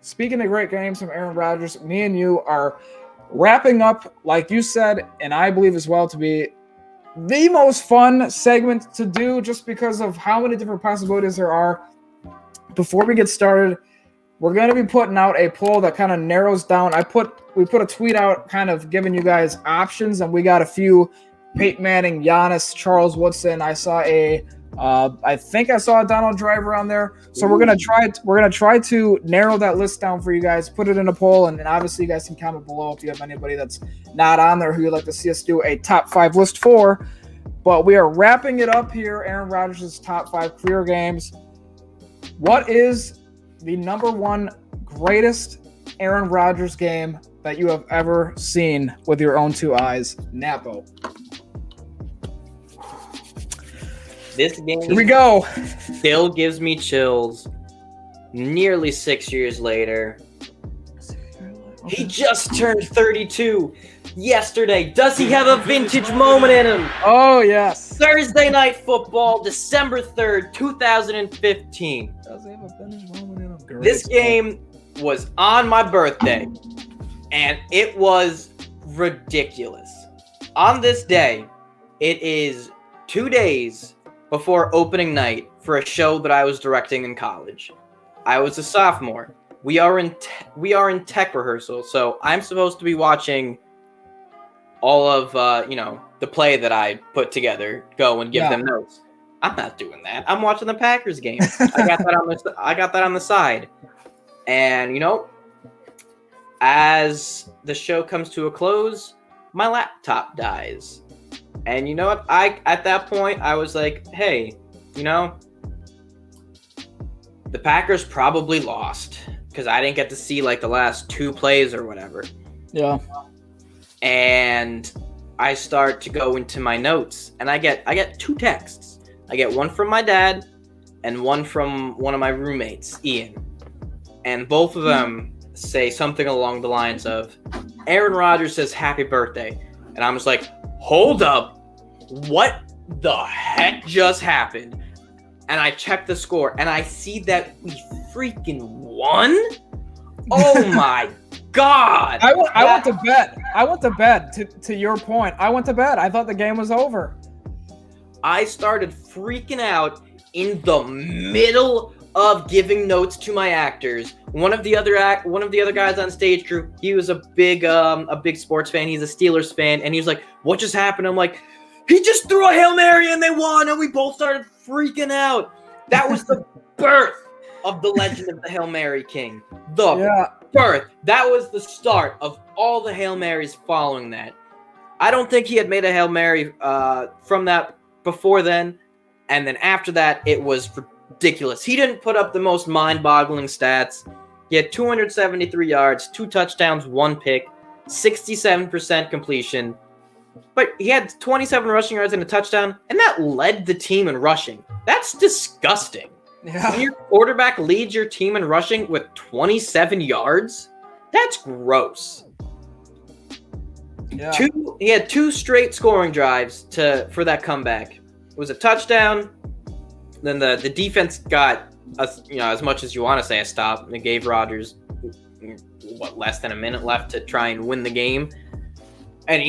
Speaking of great games from Aaron Rodgers, me and you are wrapping up, like you said, and I believe as well to be the most fun segment to do just because of how many different possibilities there are. Before we get started, we're going to be putting out a poll that kind of narrows down. We put a tweet out kind of giving you guys options, and we got a few: Peyton Manning, Giannis, Charles Woodson. I think I saw a Donald Driver on there. So we're gonna try to narrow that list down for you guys, put it in a poll, and then obviously you guys can comment below if you have anybody that's not on there who you'd like to see us do a top 5 list for. But we are wrapping it up here. Aaron Rodgers' top 5 career games. What is the number 1 greatest Aaron Rodgers game that you have ever seen with your own 2 eyes? Napo. This game Here we go. Still gives me chills nearly 6 years later. He just turned 32 yesterday. Does he have a vintage moment in him? Oh, yes. Thursday Night Football, December 3rd, 2015. Does he have a vintage moment in him? Great. This game was on my birthday, and it was ridiculous. On this day, it is 2 days before opening night for a show that I was directing in college. I was a sophomore. We are in tech rehearsal, so I'm supposed to be watching all of the play that I put together, go and give them notes. I'm not doing that. I'm watching the Packers game. I got that on the side. And as the show comes to a close, my laptop dies. And you know what? At that point, I was like, hey, the Packers probably lost because I didn't get to see like the last 2 plays or whatever. Yeah. And I start to go into my notes, and I get 2 texts. I get one from my dad and one from one of my roommates, Ian. And both of them say something along the lines of, Aaron Rodgers says happy birthday. And I'm just like, hold up, what the heck just happened? And I check the score, and I see that we freaking won? Oh my God! I went to bed. I went to bed, to your point. I went to bed. I thought the game was over. I started freaking out in the middle of giving notes to my actors. One of the other guys on stage crew, he was a big sports fan. He's a Steelers fan, and he was like, "What just happened?" I'm like, "He just threw a Hail Mary and they won," and we both started freaking out. That was the birth of the legend of the Hail Mary King. Birth. That was the start of all the Hail Marys following that. I don't think he had made a Hail Mary from that before then, and then after that, it was ridiculous. He didn't put up the most mind-boggling stats. He had 273 yards, 2 touchdowns, 1 pick, 67% completion. But he had 27 rushing yards and a touchdown, and that led the team in rushing. That's disgusting. Yeah. When your quarterback leads your team in rushing with 27 yards, that's gross. Yeah. He had 2 straight scoring drives for that comeback. It was a touchdown. Then the defense got as much as you want to say a stop, and it gave Rodgers less than a minute left to try and win the game. And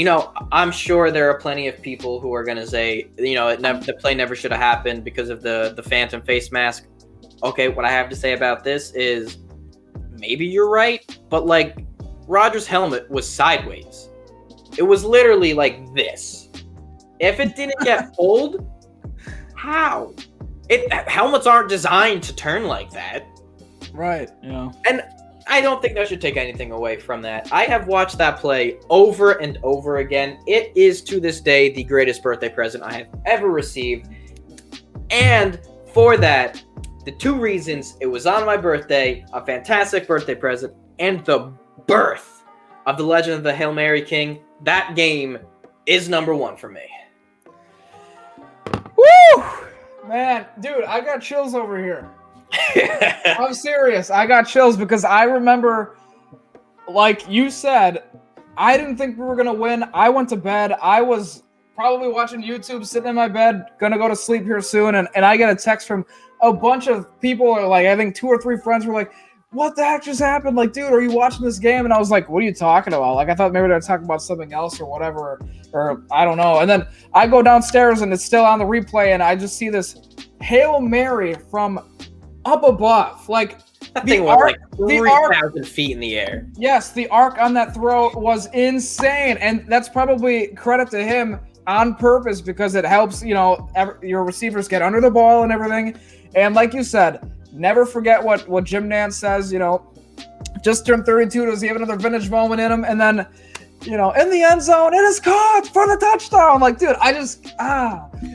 I'm sure there are plenty of people who are going to say, the play never should have happened because of the phantom face mask. Okay, what I have to say about this is maybe you're right, but like Rodgers' helmet was sideways. It was literally like this. If it didn't get pulled, how? Helmets aren't designed to turn like that. Right, yeah. And I don't think that should take anything away from that. I have watched that play over and over again. It is, to this day, the greatest birthday present I have ever received. And for that, the 2 reasons it was on my birthday, a fantastic birthday present, and the birth of the legend of the Hail Mary King, that game is number 1 for me. Woo! Man, dude, I got chills over here. I'm serious. I got chills because I remember, like you said, I didn't think we were going to win. I went to bed. I was probably watching YouTube, sitting in my bed, gonna go to sleep here soon, and I get a text from a bunch of people, or like I think 2 or 3 friends were like, what the heck just happened? Like, dude, are you watching this game? And I was like, what are you talking about? Like, I thought maybe they were talking about something else or whatever, or I don't know. And then I go downstairs and it's still on the replay, and I just see this Hail Mary from up above. Like, That thing was like 3,000 feet in the air. Yes, the arc on that throw was insane. And that's probably credit to him on purpose, because it helps, your receivers get under the ball and everything. And like you said, never forget what Jim Nantz says, just turned 32. Does he have another vintage moment in him? And then, in the end zone, it is caught for the touchdown. Like, dude, And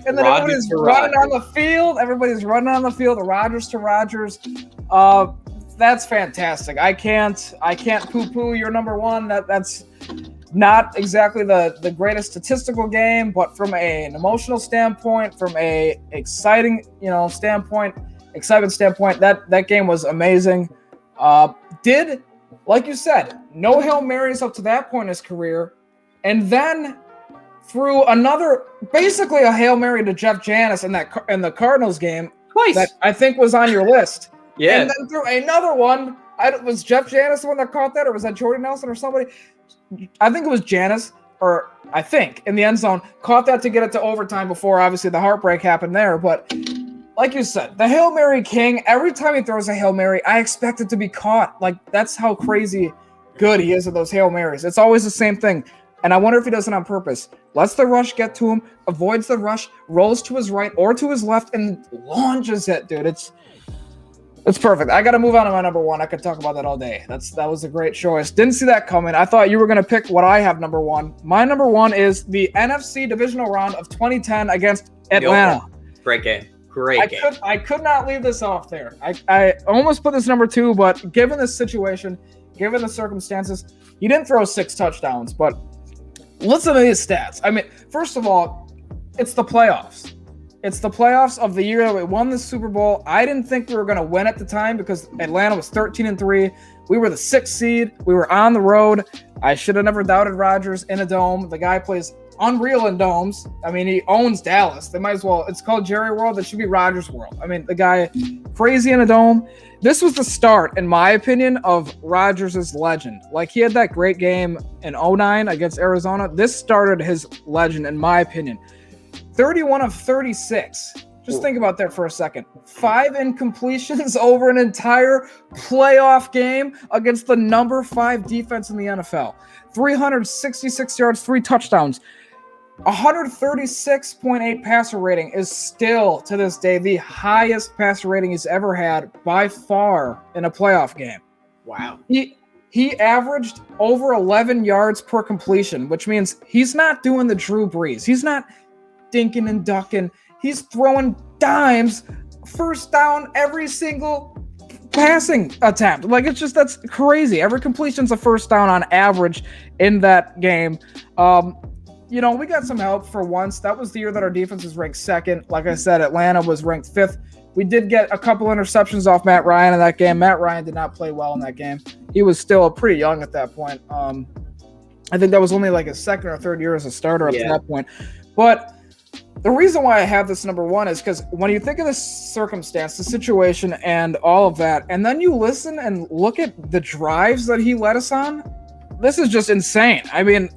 then everybody's running on the field. Everybody's running on the field. The Rodgers to Rodgers. That's fantastic. I can't poo-poo your number one. That's not exactly the greatest statistical game, but from an emotional standpoint, from a excitement standpoint, that game was amazing. Like you said, no Hail Marys up to that point in his career, and then threw basically a Hail Mary to Jeff Janis in the Cardinals game twice. That I think was on your list. Yeah. And then threw another one. Was Jeff Janis the one that caught that, or was that Jordy Nelson or somebody? I think it was Janis, in the end zone, caught that to get it to overtime before obviously the heartbreak happened there. But like you said, the Hail Mary king, every time he throws a Hail Mary, I expect it to be caught. Like, that's how crazy good he is at those Hail Marys. It's always the same thing. And I wonder if he does it on purpose. Lets the rush get to him, avoids the rush, rolls to his right or to his left, and launches it, dude. It's perfect. I got to move on to my number one. I could talk about that all day. That was a great choice. Didn't see that coming. I thought you were going to pick what I have number one. My number one is the NFC divisional round of 2010 against Atlanta. Great game. I could not leave this off there. I almost put this number two, but given the situation, given the circumstances, he didn't throw 6 touchdowns, but listen to his stats. I mean, first of all, it's the playoffs. It's the playoffs of the year that we won the Super Bowl. I didn't think we were going to win at the time because Atlanta was 13-3. We were the 6th seed. We were on the road. I should have never doubted Rodgers in a dome. The guy plays unreal in domes. I mean, he owns Dallas. They might as well. It's called Jerry World. It should be Rodgers World. I mean, the guy crazy in a dome. This was the start, in my opinion, of Rodgers' legend. Like, he had that great game in 2009 against Arizona. This started his legend, in my opinion. 31 of 36. Just think about that for a second. 5 incompletions over an entire playoff game against the number 5 defense in the NFL. 366 yards, 3 touchdowns. 136.8 passer rating is still, to this day, the highest passer rating he's ever had by far in a playoff game. Wow. He averaged over 11 yards per completion, which means he's not doing the Drew Brees. He's not dinking and ducking. He's throwing dimes, first down every single passing attempt. Like, that's crazy. Every completion's a first down on average in that game. We got some help for once. That was the year that our defense was ranked 2nd. Like I said, Atlanta was ranked 5th. We did get a couple interceptions off Matt Ryan in that game. Matt Ryan did not play well in that game. He was still pretty young at that point. I think that was only like his 2nd or 3rd year as a starter up to that point. But the reason why I have this number one is because when you think of the circumstance, the situation, and all of that, and then you listen and look at the drives that he led us on, this is just insane. I mean,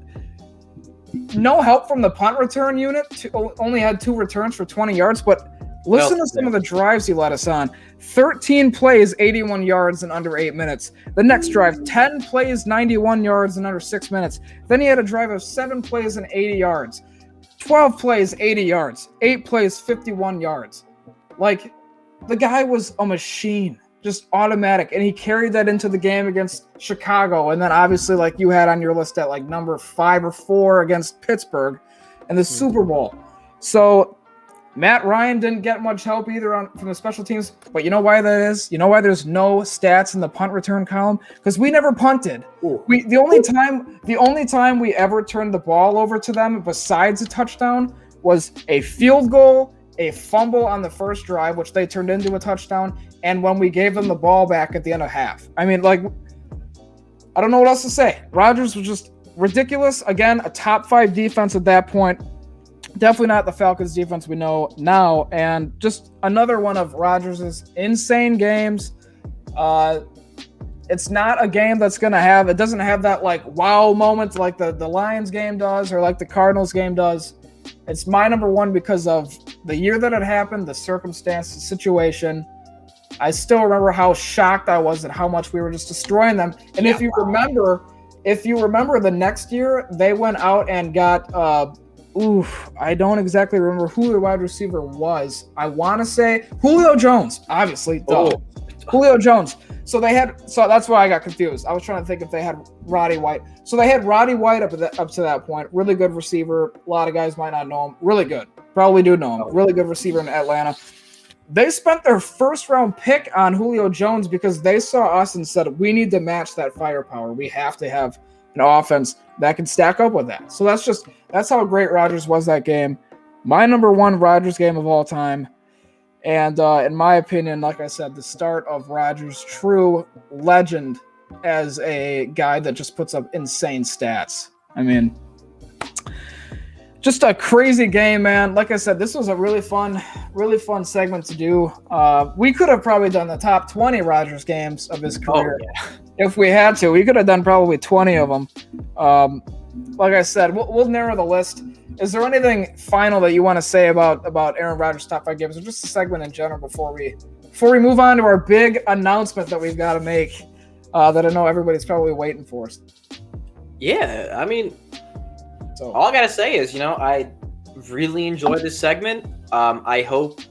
no help from the punt return unit. Only had 2 returns for 20 yards, but listen to some of the drives he led us on. 13 plays, 81 yards in under 8 minutes. The next drive, 10 plays, 91 yards in under 6 minutes. Then he had a drive of 7 plays and 80 yards. 12 plays, 80 yards. 8 plays, 51 yards. Like, the guy was a machine, just automatic. And he carried that into the game against Chicago. And then obviously, like you had on your list at like number 5 or 4 against Pittsburgh in the Super Bowl. So Matt Ryan didn't get much help either from the special teams. But you know why that is? You know why there's no stats in the punt return column? Because we never punted. The only time we ever turned the ball over to them besides a touchdown was a field goal, a fumble on the first drive, which they turned into a touchdown, and when we gave them the ball back at the end of half. I mean, like, I don't know what else to say. Rodgers was just ridiculous. Again, a top 5 defense at that point. Definitely not the Falcons defense we know now. And just another one of Rodgers' insane games. It's not a game that's going to have, it doesn't have that like wow moment like the Lions game does or like the Cardinals game does. It's my number one because of the year that it happened, the circumstance, the situation. I still remember how shocked I was at how much we were just destroying them. And if you remember the next year, they went out and got, I don't exactly remember who the wide receiver was. I want to say Julio Jones, obviously. Julio Jones. So that's why I got confused. I was trying to think if they had Roddy White. So they had Roddy White up to that point. Really good receiver. A lot of guys might not know him. Really good. Probably do know him. Really good receiver in Atlanta. They spent their first round pick on Julio Jones because they saw us and said, we need to match that firepower. We have to have an offense that can stack up with that. So that's how great Rodgers was that game. My number one Rodgers game of all time. And in my opinion, like I said, the start of Rodgers' true legend as a guy that just puts up insane stats. I mean, just a crazy game, man. Like I said, this was a really fun segment to do. We could have probably done the top 20 Rodgers games of his career if we had to. We could have done probably 20 of them. Like I said, we'll narrow the list. Is there anything final that you want to say about Aaron Rodgers' top 5 games, or just a segment in general before we move on to our big announcement that we've got to make that I know everybody's probably waiting for? Yeah, I mean, all I gotta say is, I really enjoyed this segment. I hope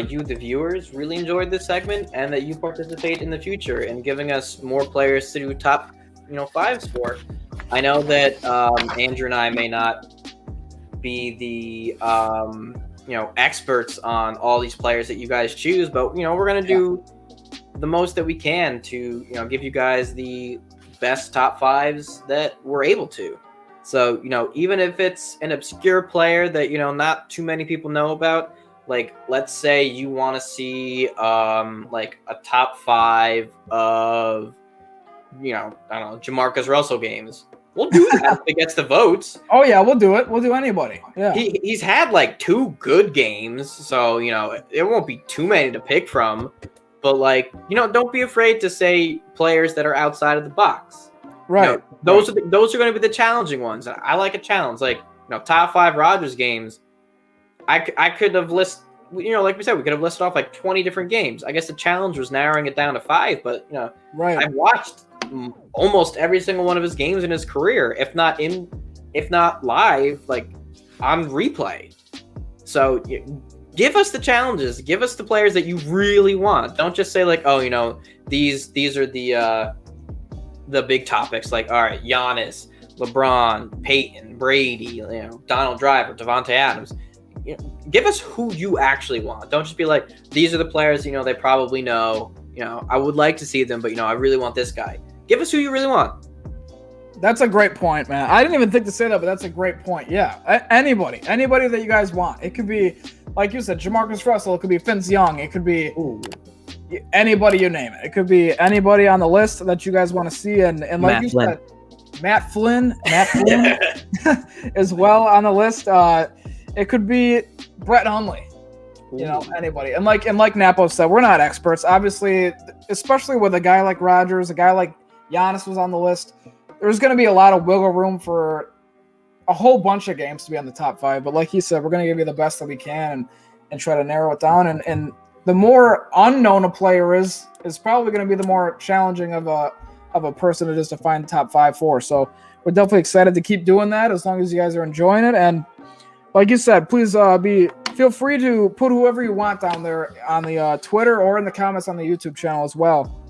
you, the viewers, really enjoyed this segment, and that you participate in the future in giving us more players to do top, 5s for. I know that Andrew and I may not be the experts on all these players that you guys choose, but we're gonna do the most that we can to give you guys the best top 5s that we're able to. So even if it's an obscure player that not too many people know about, like let's say you want to see like a top 5 of I don't know, Jamarcus Russell games. We'll do that if it gets the votes. Oh yeah, we'll do it. We'll do anybody. Yeah. He's had like 2 good games, so there won't be too many to pick from. But don't be afraid to say players that are outside of the box. Right. Those are going to be the challenging ones. I like a challenge, like top 5 Rodgers games. I could have listed, like we said, we could have listed off like 20 different games. I guess the challenge was narrowing it down to 5, but right. I've watched almost every single one of his games in his career, if not live, like on replay. So give us the challenges, give us the players that you really want. Don't just say like, oh, these are the big topics, like, all right, Giannis, LeBron, Peyton, Brady, Donald Driver, Devontae Adams. Give us who you actually want. Don't just be like, these are the players, they probably know. I would like to see them, but I really want this guy. Give us who you really want. That's a great point, man. I didn't even think to say that, but that's a great point. Yeah, anybody that you guys want. It could be, like you said, Jamarcus Russell. It could be Vince Young. It could be anybody, you name it. It could be anybody on the list that you guys want to see. And like Matt Flynn. Said, Matt Flynn as well on the list. It could be Brett Hundley. Anybody. And like Napo said, we're not experts. Obviously, especially with a guy like Rodgers, a guy like Giannis was on the list. There's going to be a lot of wiggle room for a whole bunch of games to be on the top 5. But like he said, we're going to give you the best that we can and try to narrow it down. And the more unknown a player is probably going to be the more challenging of a person it is to find the top 5 for. So we're definitely excited to keep doing that as long as you guys are enjoying it. And like you said, please feel free to put whoever you want down there on the Twitter or in the comments on the YouTube channel as well.